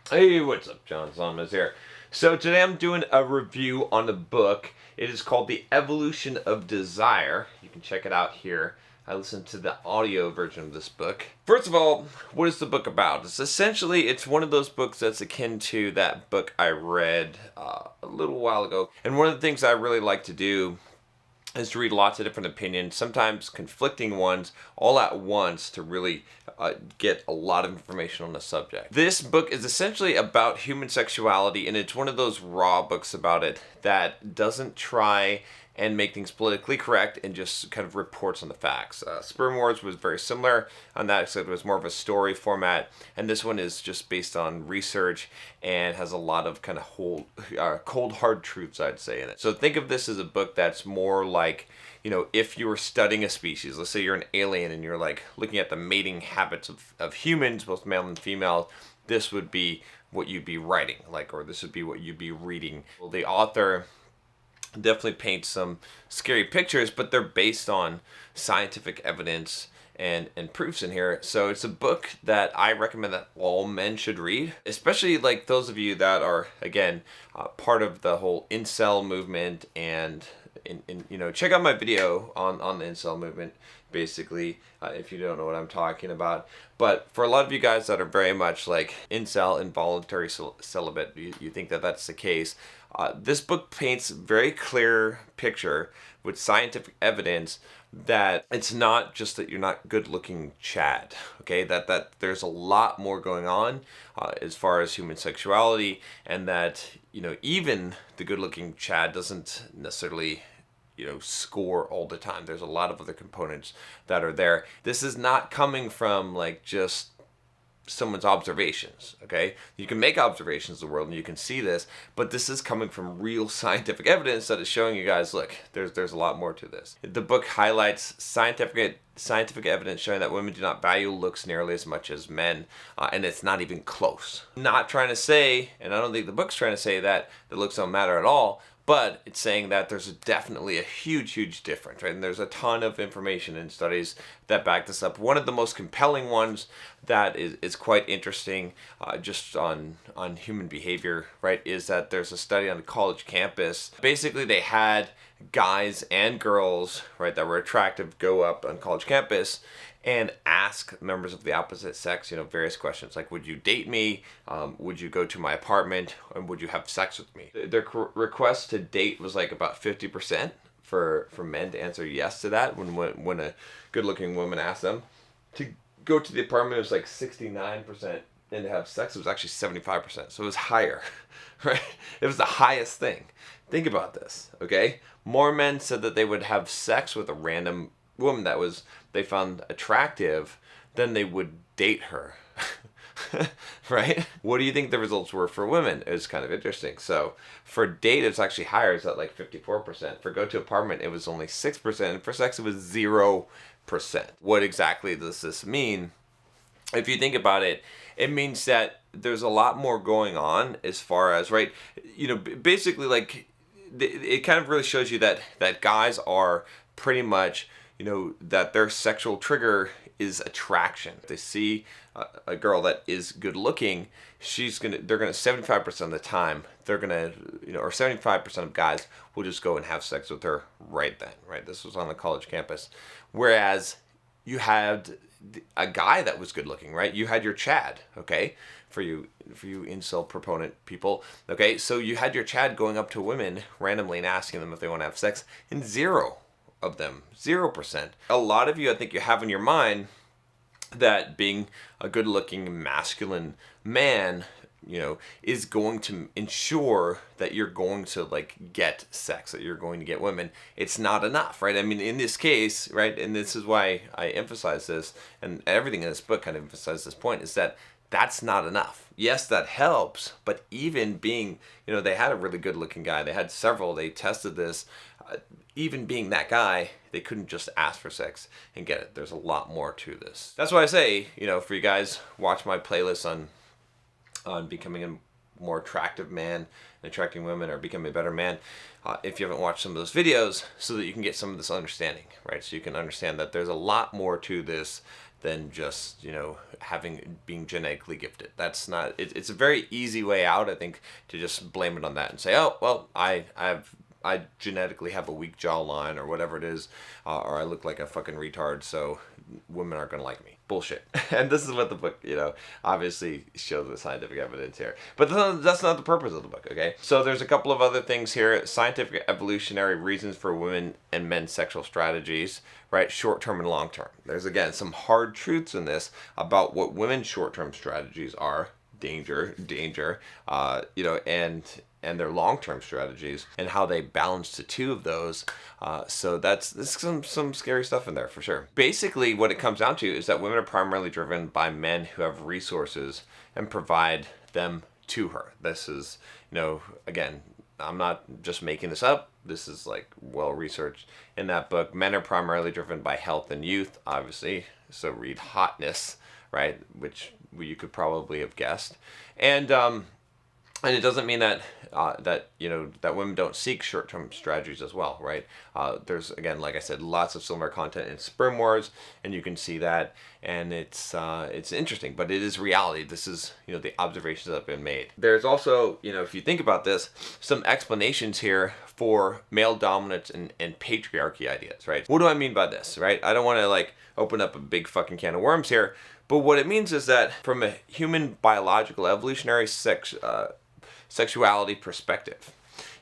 Hey, what's up? John Solomon here. So today I'm doing a review on a book. It is called The Evolution of Desire. You can check it out here. I listened to the audio version of this book. First of all, what is the book about? It's one of those books that's akin to that book I read a little while ago. And one of the things I really like to do is to read lots of different opinions, sometimes conflicting ones, all at once to really get a lot of information on the subject. This book is essentially about human sexuality, and it's one of those raw books about it that doesn't try and make things politically correct and just kind of reports on the facts. Sperm Wars was very similar on that, except it was more of a story format, and this one is just based on research and has a lot of kind of cold hard truths, I'd say, in it. So think of this as a book that's more like, if you were studying a species, let's say you're an alien and you're like looking at the mating habits of humans, both male and female, this would be what you'd be writing, or this would be what you'd be reading. Well, the author definitely paints some scary pictures, but they're based on scientific evidence and proofs in here. So it's a book that I recommend that all men should read, especially those of you that are, again, part of the whole incel movement. And check out my video on the incel movement, basically, if you don't know what I'm talking about. But for a lot of you guys that are very much like incel, involuntary celibate, you think that that's the case, this book paints a very clear picture with scientific evidence that it's not just that you're not good looking Chad, okay? That there's a lot more going on as far as human sexuality, and that, even the good looking Chad doesn't necessarily score all the time. There's a lot of other components that are there. This is not coming from just someone's observations, okay? You can make observations of the world and you can see this, but this is coming from real scientific evidence that is showing you guys, look, there's a lot more to this. The book highlights scientific evidence showing that women do not value looks nearly as much as men, and it's not even close. Not trying to say, and I don't think the book's trying to say that the looks don't matter at all, but it's saying that there's definitely a huge difference, right? And there's a ton of information and studies that back this up. One of the most compelling ones that is quite interesting, just on human behavior, right, is that there's a study on a college campus. Basically, they had guys and girls, right, that were attractive go up on college campus and ask members of the opposite sex, various questions like, would you date me? Would you go to my apartment? And would you have sex with me? Their request to date was about 50% for men to answer yes to that when a good-looking woman asked them. To go to the apartment, it was 69%, and to have sex, it was actually 75%. So it was higher, right? It was the highest thing. Think about this, okay? More men said that they would have sex with a random woman that they found attractive than they would date her. Right? What do you think the results were for women? It was kind of interesting. So for date, it's actually higher. It's at 54%. For go to apartment, it was only 6%. And for sex, it was 0%. What exactly does this mean? If you think about it, it means that there's a lot more going on as far as, right, basically it kind of really shows you that guys are pretty much, that their sexual trigger is attraction. If they see a girl that is good looking, they're gonna 75% of the time, they're gonna, or 75% of guys will just go and have sex with her right then, right? This was on the college campus. Whereas you had a guy that was good looking, right? You had your Chad, okay? For you incel proponent people, okay? So you had your Chad going up to women randomly and asking them if they want to have sex, and 0 of them, 0%. A lot of you, I think you have in your mind that being a good-looking masculine man, is going to ensure that you're going to get sex, that you're going to get women. It's not enough, right? I mean, in this case, right, and this is why I emphasize this, and everything in this book kind of emphasizes this point, is that that's not enough. Yes, that helps, but even being, they had a really good-looking guy. They had several. They tested this. Even being that guy, they couldn't just ask for sex and get it. There's a lot more to this. That's why I say, for you guys, watch my playlist on becoming more attractive man and attracting women or becoming a better man, if you haven't watched some of those videos, so that you can get some of this understanding, right? So you can understand that there's a lot more to this than just, you know, being genetically gifted. That's not, it's a very easy way out, I think, to just blame it on that and say, oh, well, I genetically have a weak jawline or whatever it is, or I look like a fucking retard, so women aren't gonna like me. Bullshit. And this is what the book, you know, obviously shows the scientific evidence here. But that's not the purpose of the book, okay? So there's a couple of other things here. Scientific evolutionary reasons for women and men's sexual strategies, right? Short-term and long-term. There's, again, some hard truths in this about what women's short-term strategies are. Danger, you know, and their long-term strategies and how they balance the two of those. So there's some scary stuff in there for sure. Basically, what it comes down to is that women are primarily driven by men who have resources and provide them to her. This is, you know, again, I'm not just making this up. This is like well researched in that book. Men are primarily driven by health and youth, obviously. So read hotness, right? Which you could probably have guessed. And it doesn't mean that you know, that women don't seek short-term strategies as well, right? There's, again, like I said, lots of similar content in Sperm Wars, and you can see that, and it's interesting, but it is reality. This is, you know, the observations that have been made. There's also, you know, if you think about this, some explanations here for male dominance and patriarchy ideas, right? What do I mean by this, right? I don't want to like open up a big fucking can of worms here, but what it means is that from a human biological evolutionary sexuality perspective,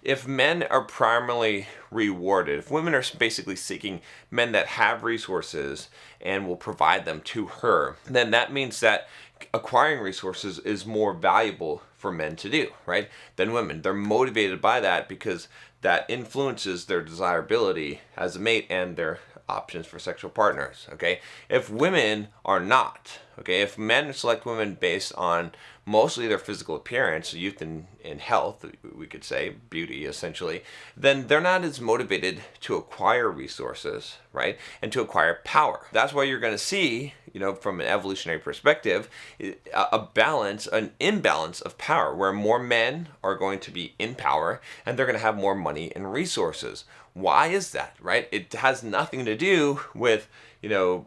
if men are primarily rewarded, if women are basically seeking men that have resources and will provide them to her, then that means that acquiring resources is more valuable for men to do, right, than women. They're motivated by that because that influences their desirability as a mate and their options for sexual partners, okay? If women are not, okay, if men select women based on mostly their physical appearance, youth and health, we could say, beauty essentially, then they're not as motivated to acquire resources, right, and to acquire power. That's why you're going to see, you know, from an evolutionary perspective, an imbalance of power, where more men are going to be in power and they're going to have more money and resources. Why is that, right? It has nothing to do with, you know,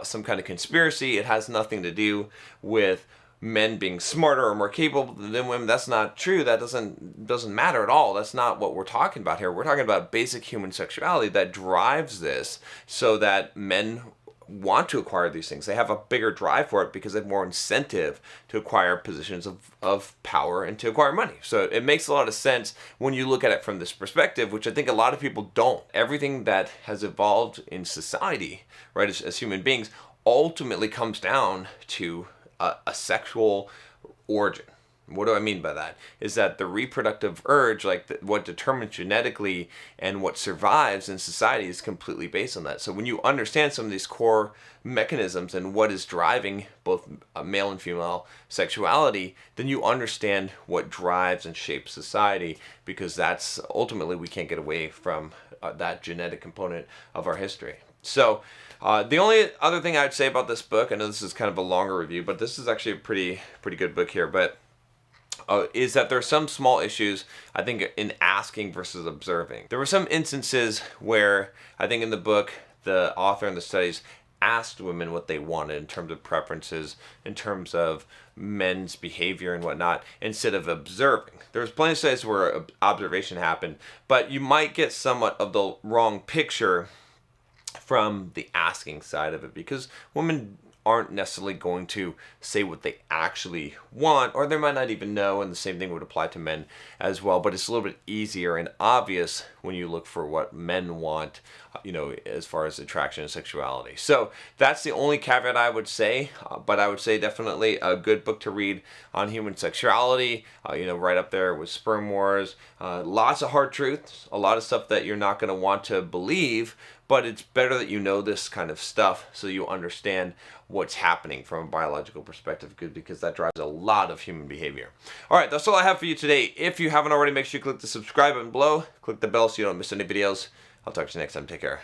some kind of conspiracy. It has nothing to do with men being smarter or more capable than women. That's not true. That doesn't matter at all. That's not what we're talking about here. We're talking about basic human sexuality that drives this, so that men want to acquire these things. They have a bigger drive for it because they have more incentive to acquire positions of power and to acquire money. So it makes a lot of sense when you look at it from this perspective, which I think a lot of people don't. Everything that has evolved in society, right, as human beings, ultimately comes down to a sexual origin. What do I mean by that? Is that the reproductive urge, like what determines genetically and what survives in society, is completely based on that. So when you understand some of these core mechanisms and what is driving both male and female sexuality, then you understand what drives and shapes society, because that's ultimately, we can't get away from that genetic component of our history. So the only other thing I'd say about this book, I know this is kind of a longer review, but this is actually a pretty good book here, but is that there are some small issues, I think, in asking versus observing. There were some instances where I think in the book, the author in the studies asked women what they wanted in terms of preferences, in terms of men's behavior and whatnot, instead of observing. There's plenty of studies where observation happened, but you might get somewhat of the wrong picture from the asking side of it, because women aren't necessarily going to say what they actually want, or they might not even know, and the same thing would apply to men as well. But it's a little bit easier and obvious when you look for what men want, you know, as far as attraction and sexuality. So that's the only caveat I would say, but I would say definitely a good book to read on human sexuality, you know, right up there with Sperm Wars. Lots of hard truths, a lot of stuff that you're not going to want to believe, but it's better that you know this kind of stuff so you understand what's happening from a biological perspective, because that drives a lot of human behavior. All right, that's all I have for you today. If you haven't already, make sure you click the subscribe button below, click the bell so you don't miss any videos. I'll talk to you next time. Take care.